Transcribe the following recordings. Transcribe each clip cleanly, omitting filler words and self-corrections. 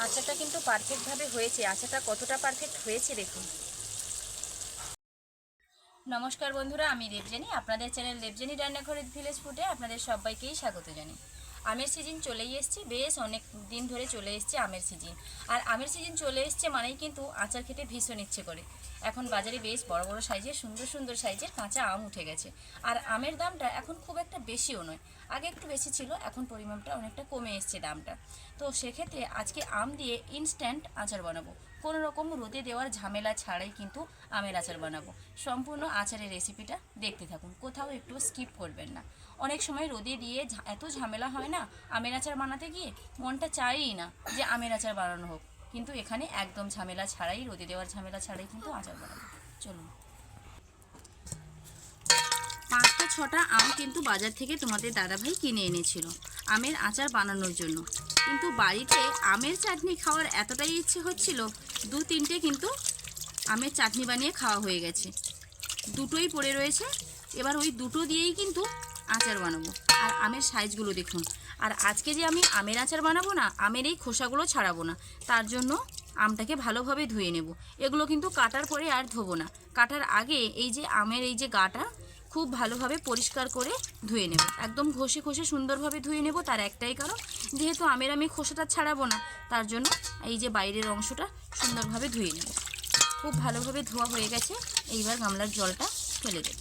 আচারটা কিন্তু পারফেক্টভাবে হয়েছে। আচারটা কতটা পারফেক্ট হয়েছে দেখুন। নমস্কার বন্ধুরা, আমি দেবযানী, আপনাদের চ্যানেল দেবযানী রান্নাঘরের ভিলেজ ফুডে আপনাদের সবাইকেই স্বাগত জানাই। আমের সিজন চলেই এসছে, বেশ অনেক দিন ধরে চলে এসছে আমের সিজন। আর আমের সিজন চলে এসছে মানেই কিন্তু আচার খেতে ভীষণ ইচ্ছে করে। এখন বাজারে বেশ বড় বড় সাইজের সুন্দর সুন্দর সাইজের কাঁচা আম উঠে গেছে। আর আমের দামটা এখন খুব একটা বেশিও নয়, আগে একটু বেশি ছিল, এখন পরিমাণটা অনেকটা কমে এসছে দামটা। তো সেক্ষেত্রে আজকে আম দিয়ে ইনস্ট্যান্ট আচার বানাবো, কোনো রকম রোদে দেওয়ার ঝামেলা ছাড়াই কিন্তু আমের আচার বানাবো। সম্পূর্ণ আচারের রেসিপিটা দেখতে থাকুন, কোথাও একটু স্কিপ করবেন না। অনেক সময় রোদে দিয়ে এত ঝামেলা হয় না আমের আচার বানাতে গিয়ে, মনটা চায়ই না যে আমের আচার বানানো হোক, কিন্তু এখানে একদম ঝামেলা ছাড়াই, রোদে দেওয়ার ঝামেলা ছাড়াই কিন্তু আচার বানাবো। চলুন। 5-6টা আম কিন্তু বাজার থেকে তোমাদের দাদাভাই কিনে এনেছিল আমের আচার বানানোর জন্য, কিন্তু বাড়িতে আমের চাটনি খাওয়ার এতটাই ইচ্ছে হচ্ছিল, 2-3টে কিন্তু আমের চাটনি বানিয়ে খাওয়া হয়ে গেছে। দুটোই পড়ে রয়েছে, এবার ওই দুটো দিয়েই কিন্তু আচার বানাবো। আর আমের সাইজগুলো দেখুন। আর আজকে যে আমি আমের আচার বানাবো না, আমের এই খোসাগুলো ছাড়াবো না, তার জন্য আমটাকে ভালোভাবে ধুয়ে নেব। এগুলো কিন্তু কাটার পরে আর ধোবো না, কাটার আগে এই যে আমের এই যে গাটা খুব ভালোভাবে পরিষ্কার করে ধুয়ে নেব, একদম ঘষে ঘষে সুন্দরভাবে ধুয়ে নেব। তার একটাই কারণ, যেহেতু আমের আমি খোসাটা ছাড়াবো না, তার জন্য এই যে বাইরের অংশটা সুন্দরভাবে ধুয়ে নেব। খুব ভালোভাবে ধোয়া হয়ে গেছে, এইবার গামলার জলটা ফেলে দেব।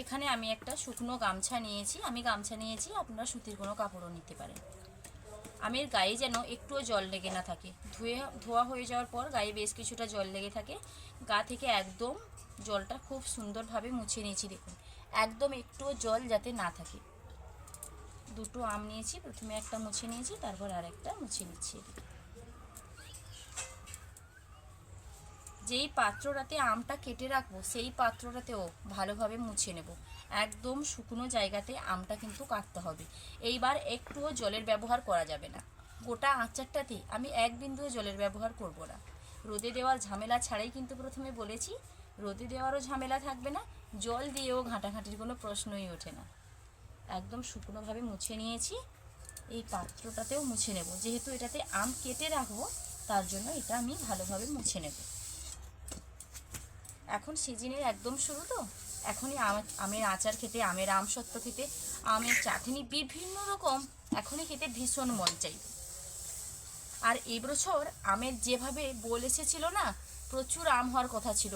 এখানে আমি একটা শুকনো গামছা নিয়েছি, আপনারা সুতির কোনো কাপড়ও নিতে পারেন। আমের গায়ে যেন একটুও জল লেগে না থাকে, ধোয়া হয়ে যাওয়ার পর গায়ে বেশ কিছুটা জল লেগে থাকে, গা থেকে একদম জলটা খুব সুন্দরভাবে মুছে নিয়েছি। দেখুন, একদম একটুও জল যাতে না থাকে। দুটো আম নিয়েছি, প্রথমে একটা মুছে নিয়েছি, তারপর আর একটা মুছে নিচ্ছি। যেই পাত্রটাতে আমটা কেটে রাখবো সেই পাত্রটাতেও ভালোভাবে মুছে নেব। একদম শুকনো জায়গাতে আমটা কিন্তু কাটতে হবে। এইবার একটুও জলের ব্যবহার করা যাবে না, গোটা আচারটাতে আমি এক বিন্দুও জলের ব্যবহার করব না। রোদে দেওয়ার ঝামেলা ছাড়াই কিন্তু প্রথমে বলেছি, রোদে দেওয়ারও ঝামেলা থাকবে না, জল দিয়েও ঘাঁটাঘাঁটির কোনো প্রশ্নই ওঠে না। একদম শুকনোভাবে মুছে নিয়েছি, এই পাত্রটাতেও মুছে নেব। যেহেতু এটাতে আম কেটে রাখবো, তার জন্য এটা আমি ভালোভাবে মুছে নেব। এখন সিজনের একদম শুরু তো, এখনই আমের আচার খেতে, আমের আমসত্ত্ব খেতে, আমের চাটনি বিভিন্ন রকম এখনই খেতে ভীষণ মন চাই। আর এই বছর আমের যেভাবে বল এসেছিল না, প্রচুর আম হওয়ার কথা ছিল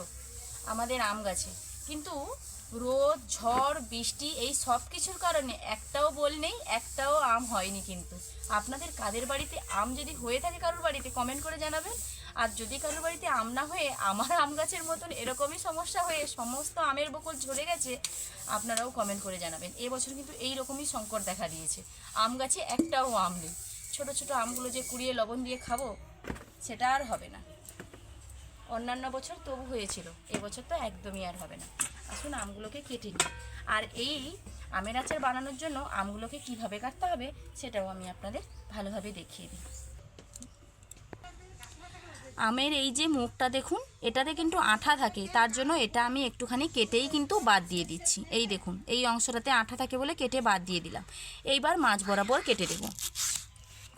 আমাদের আম গাছে, কিন্তু রোদ, ঝড়, বৃষ্টি এই সব কিছুর কারণে একটাও বল নেই, একটাও আম হয়নি। কিন্তু আপনাদের কাদের বাড়িতে আম যদি হয়ে থাকে কারোর বাড়িতে, কমেন্ট করে জানাবেন। আর যদি কারোর বাড়িতে আম না হয়ে আমার আম গাছের মতন এরকমই সমস্যা হয়ে সমস্ত আমের বকুল ঝরে গেছে, আপনারাও কমেন্ট করে জানাবেন। এবছর কিন্তু এই রকমই সংকট দেখা দিয়েছে, আম গাছে একটাও আম নেই। ছোট ছোট আমগুলো যে কুড়িয়ে লবণ দিয়ে খাবো, সেটা আর হবে না। অন্যান্য বছর তবু হয়েছিল, এবছর তো একদমই আর হবে না। আসুন আমগুলোকে কেটে নিই। আর এই আমের আচার বানানোর জন্য আমগুলোকে কিভাবে কাটতে হবে সেটাও আমি আপনাদের ভালোভাবে দেখিয়ে দিই। আমের এই যে মুখটা দেখুন, এটাতে কিন্তু আঠা থাকে, তার জন্য এটা আমি একটুখানি কেটেই কিন্তু বাদ দিয়ে দিচ্ছি। এই দেখুন, এই অংশটাতে আঠা থাকে বলে কেটে বাদ দিয়ে দিলাম। এইবার মাঝ বরাবর কেটে দেব।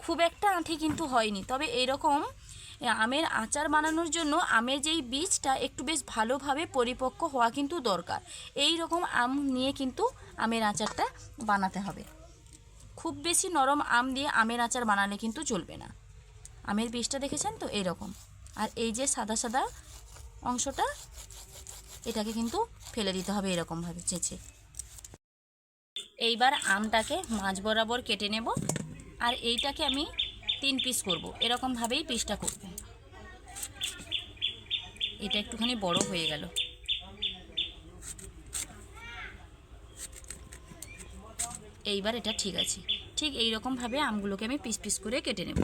খুব একটা আঁঠি কিন্তু হয়নি, তবে এইরকম আমের আচার বানানোর জন্য আমের যেই বীজটা একটু বেশ ভালোভাবে পরিপক্ক হওয়া কিন্তু দরকার। এই রকম আম নিয়ে কিন্তু আমের আচারটা বানাতে হবে। খুব বেশি নরম আম দিয়ে আমের আচার বানালে কিন্তু চলবে না। আমের বীজটা দেখেছেন তো, এইরকম। আর এই যে সাদা সাদা অংশটা, এটাকে কিন্তু ফেলে দিতে হবে এরকমভাবে চেঁচে। এইবার আমটাকে মাঝ বরাবর কেটে নেব, আর এইটাকে আমি 3 পিস করব, এরকমভাবেই পিসটা করব। এটা একটুখানি বড় হয়ে গেল। এইবার এটা ঠিক আছে। ঠিক এই রকমভাবে আমগুলোকে আমি পিস পিস করে কেটে নেব।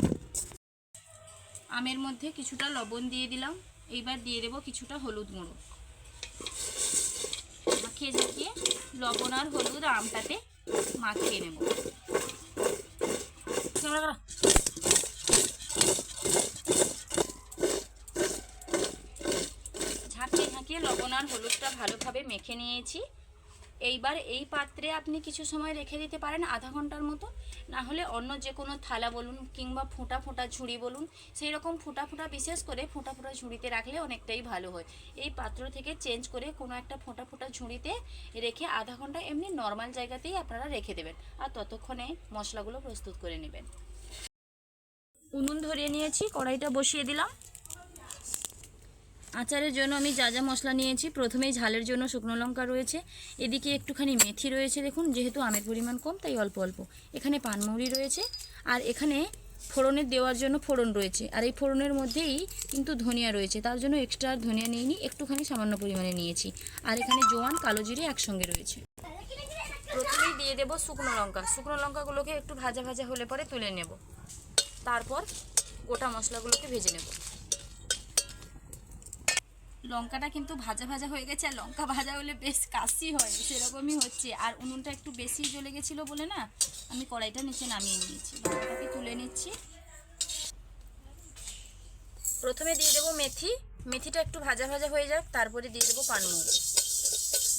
আমের মধ্যে কিছুটা লবণ দিয়ে দিলাম, এইবার দিয়ে দেব কিছুটা হলুদ গুঁড়ো। মাখিয়ে ঝাঁকিয়ে লবণ আর হলুদ আমটাতে মাখিয়ে নেব। ঝাঁকিয়ে এদিকে লবণ আর হলুদটা ভালোভাবে মেখে নিয়েছি। এইবার এই পাত্রে আপনি কিছু সময় রেখে দিতে পারেন, আধা ঘন্টার মতো। না হলে অন্য যে কোনো থালা বলুন কিংবা ফোঁটা ফোঁটা ঝুড়ি বলুন, সেই রকম ফোঁটা ফোঁটা, বিশেষ করে ফোঁটা ফোঁটা ঝুড়িতে রাখলে অনেকটাই ভালো হয়। এই পাত্র থেকে চেঞ্জ করে কোনো একটা ফোঁটা ফোঁটা ঝুড়িতে রেখে আধা ঘন্টা এমনি নর্মাল জায়গাতেই আপনারা রেখে দেবেন, আর ততক্ষণে মশলাগুলো প্রস্তুত করে নেবেন। উনুন ধরিয়ে নিয়েছি, কড়াইটা বসিয়ে দিলাম। আচারের জন্য আমি যা যা মশলা নিয়েছি, প্রথমেই ঝালের জন্য শুকনো লঙ্কা রয়েছে, এদিকে একটুখানি মেথি রয়েছে, দেখুন যেহেতু আমের পরিমাণ কম তাই অল্প অল্প। এখানে পানমৌরি রয়েছে, আর এখানে ফোড়নের দেওয়ার জন্য ফোড়ন রয়েছে, আর এই ফোড়নের মধ্যেই কিন্তু ধনিয়া রয়েছে, তার জন্য এক্সট্রা আর ধনিয়া নিইনি, একটুখানি সামান্য পরিমাণে নিয়েছি। আর এখানে জোয়ান, কালো জিরে একসঙ্গে রয়েছে। প্রথমেই দিয়ে দেবো শুকনো লঙ্কা। শুকনো লঙ্কাগুলোকে একটু ভাজা ভাজা হলে পরে তুলে নেব, তারপর গোটা মশলাগুলোকে ভেজে নেব। লঙ্কাটা কিন্তু ভাজা ভাজা হয়ে গেছে, আর লঙ্কা ভাজা হলে বেশ কাশি হয়, সেরকমই হচ্ছে। আর উনুনটা একটু বেশি জ্বলে গেছিলো বলে না, আমি কড়াইটা নিচে নামিয়ে নিয়েছি। লঙ্কাটাকে তুলে নিচ্ছি। প্রথমে দিয়ে দেবো মেথি। মেথিটা একটু ভাজা ভাজা হয়ে যাক, তারপরে দিয়ে দেবো পানমৌরি।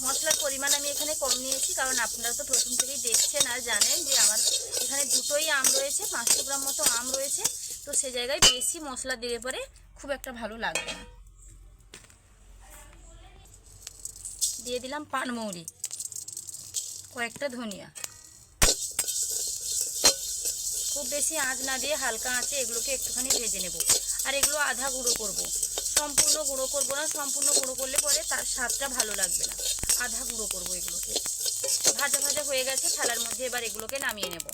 মশলার পরিমাণ আমি এখানে কম নিয়েছি, কারণ আপনারা তো প্রথম থেকেই দেখছেন আর জানেন যে আমার এখানে দুটোই আম রয়েছে, 500 গ্রাম মতো আম রয়েছে, তো সে জায়গায় বেশি মশলা দিলে পরে খুব একটা ভালো লাগবে না। দিয়ে দিলাম পানমৌরি, কয়েকটা ধনিয়া। খুব বেশি আঁচ না দিয়ে হালকা আঁচে এগুলোকে একটুখানি ভেজে নেব। আর এগুলো আধা গুঁড়ো করব, সম্পূর্ণ গুঁড়ো করব না। সম্পূর্ণ গুঁড়ো করলে পরে তার স্বাদটা ভালো লাগবে না, আধা গুঁড়ো করব এগুলোকে। ভাজা ভাজা হয়ে গেছে থালার মধ্যে, এবার এগুলোকে নামিয়ে নেব।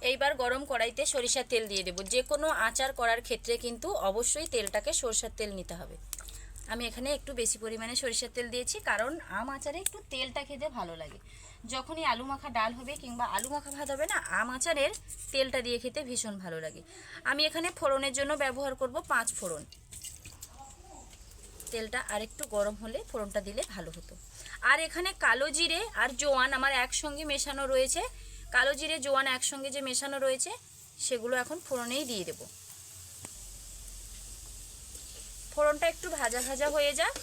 এইবার গরম কড়াইতে সরিষার তেল দিয়ে দেব। যে কোনো আচার করার ক্ষেত্রে কিন্তু অবশ্যই তেলটাকে সরষের তেল নিতে হবে। আমি এখানে একটু বেশি পরিমাণে সরিষার তেল দিয়েছি, কারণ আম আচারে একটু তেলটা খেতে ভালো লাগে। যখনই আলু মাখা ডাল হবে কিংবা আলু মাখা ভাত হবে না, আম আচারের তেলটা দিয়ে খেতে ভীষণ ভালো লাগে। আমি এখানে ফোড়নের জন্য ব্যবহার করব 5 ফোড়ন। তেলটা আরেকটু গরম হলে ফোড়নটা দিলে ভালো হতো। আর এখানে কালো জিরে আর জোয়ান আমার একসঙ্গে মেশানো রয়েছে। কালো জিরে জোয়ান একসঙ্গে যে মেশানো রয়েছে, সেগুলো এখন ফোড়নেই দিয়ে দেব। ফোড়নটা একটু ভাজা ভাজা হয়ে যাক,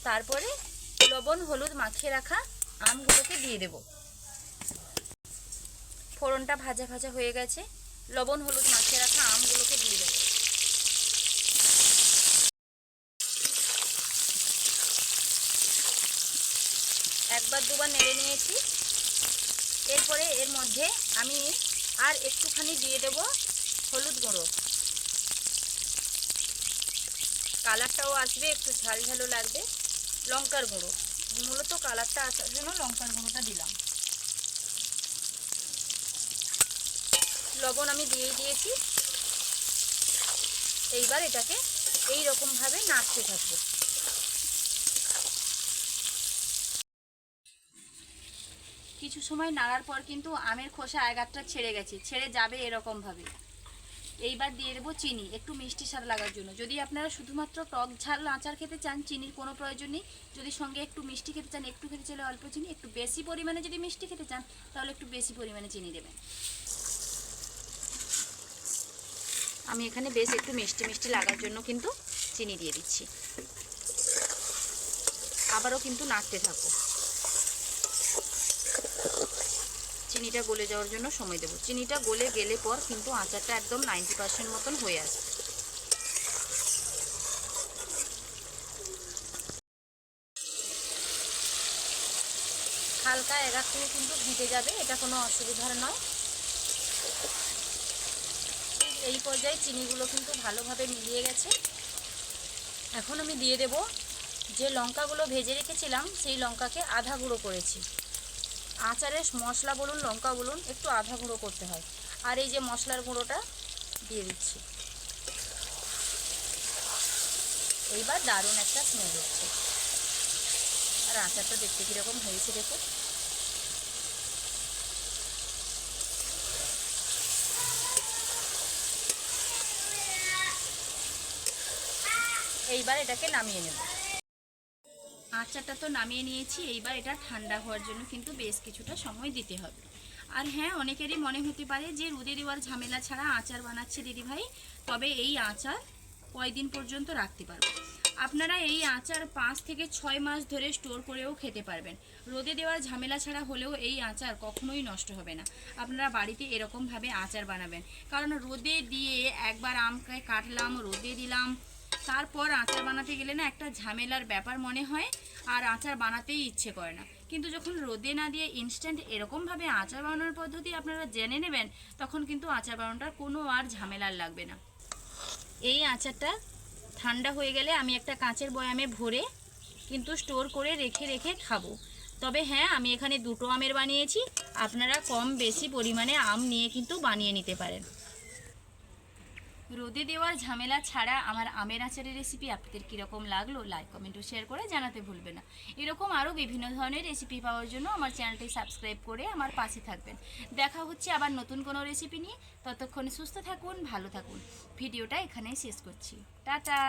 তারপরে লবণ হলুদ মাখিয়ে রাখা আমগুলোকে দিয়ে দেব। ফোড়নটা ভাজা ভাজা হয়ে গেছে, লবণ হলুদ মাখিয়ে রাখা আমগুলোকে দিয়ে দেব। একবার দুবার নেড়ে নিয়েছি। এরপরে এর মধ্যে আমি আর একটুখানি দিয়ে দেব হলুদ গুঁড়ো। কালারটাও আসবে, একটু ঝাল ঝালও লাগবে। লঙ্কার গুঁড়ো, মূলত কালারটা আসার জন্য লঙ্কার গুঁড়োটা দিলাম। লবণ আমি দিয়ে দিয়েছি। এইবার এটাকে এই রকমভাবে নাড়তে থাকবো। কিছু সময় নাড়ার পর কিন্তু আমের খোসা আগারটা ছেড়ে গেছে, ছেড়ে যাবে এরকমভাবে। এইবার দিয়ে দেবো চিনি, একটু মিষ্টি স্বাদ লাগার জন্য। যদি আপনারা শুধুমাত্র টক ঝাল আচার খেতে চান, চিনির কোনো প্রয়োজন নেই। যদি সঙ্গে একটু মিষ্টি খেতে চান, একটু খেতে চাইলে অল্প চিনি, একটু বেশি পরিমাণে যদি মিষ্টি খেতে চান তাহলে একটু বেশি পরিমাণে চিনি দেবেন। আমি এখানে বেশ একটু মিষ্টি মিষ্টি লাগার জন্য কিন্তু চিনি দিয়ে দিচ্ছি। আবারও কিন্তু নাড়তে থাকবো। চিনিটা গলে যাওয়ার জন্য সময় দেবো। চিনিটা গলে গেলে পর কিন্তু আচারটা একদম 90% মতন হয়ে আসবে। হালকা এগার থেকে কিন্তু ভিজে যাবে, এটা কোনো অসুবিধার নয়। এই পর্যায়ে চিনিগুলো কিন্তু ভালোভাবে মিলিয়ে গেছে। এখন আমি দিয়ে দেব যে লঙ্কাগুলো ভেজে রেখেছিলাম, সেই লঙ্কাকে আধা গুঁড়ো করেছি। আচারের মশলা বলুন লঙ্কা বলুন একটু আধা গুঁড়ো করতে হয়। আর এই যে মশলার গুঁড়োটা দিয়ে দিচ্ছি। এইবার দারুণ একটা স্মেল হচ্ছে। আর আচারটা দেখতে কীরকম হয়েছে দেখুন। এইবার এটাকে নামিয়ে নেব। আচারটা তো নামিয়ে নিয়েছি। এইবার এটা ঠান্ডা হওয়ার জন্য কিন্তু বেশ কিছুটা সময় দিতে হবে। আর হ্যাঁ, অনেকেরই মনে হতে পারে যে রোদে দেওয়ার ঝামেলা ছাড়া আচার বানাচ্ছে দিদিভাই, তবে এই আচার কয়দিন পর্যন্ত রাখতে পারবো। আপনারা এই আচার 5 থেকে 6 মাস ধরে স্টোর করেও খেতে পারবেন। রোদে দেওয়ার ঝামেলা ছাড়া হলেও এই আচার কখনোই নষ্ট হবে না। আপনারা বাড়িতে এরকমভাবে আচার বানাবেন, কারণ রোদে দিয়ে একবার আমকে কাটলাম, রোদে দিলাম, তারপর আচার বানাতে গেলে না একটা ঝামেলার ব্যাপার মনে হয়, আর আচার বানাতেই ইচ্ছে করে না। কিন্তু যখন রোদে না দিয়ে ইনস্ট্যান্ট এরকমভাবে আচার বানানোর পদ্ধতি আপনারা জেনে নেবেন, তখন কিন্তু আচার বানানোটার কোনো আর ঝামেলার লাগবে না। এই আচারটা ঠান্ডা হয়ে গেলে আমি একটা কাঁচের বয়ামে ভরে কিন্তু স্টোর করে রেখে রেখে খাবো। তবে হ্যাঁ, আমি এখানে 2টো আমের বানিয়েছি, আপনারা কম বেশি পরিমাণে আম নিয়ে কিন্তু বানিয়ে নিতে পারেন। রোদে দেওয়ার ঝামেলা ছাড়া আমার আমের আচারের রেসিপি আপনাদের কীরকম লাগলো লাইক কমেন্ট ও শেয়ার করে জানাতে ভুলবেন না। এরকম আরও বিভিন্ন ধরনের রেসিপি পাওয়ার জন্য আমার চ্যানেলটি সাবস্ক্রাইব করে আমার পাশে থাকবেন। দেখা হচ্ছে আবার নতুন কোনো রেসিপি নিয়ে। ততক্ষণে সুস্থ থাকুন, ভালো থাকুন। ভিডিওটা এখানেই শেষ করছি। টাটা।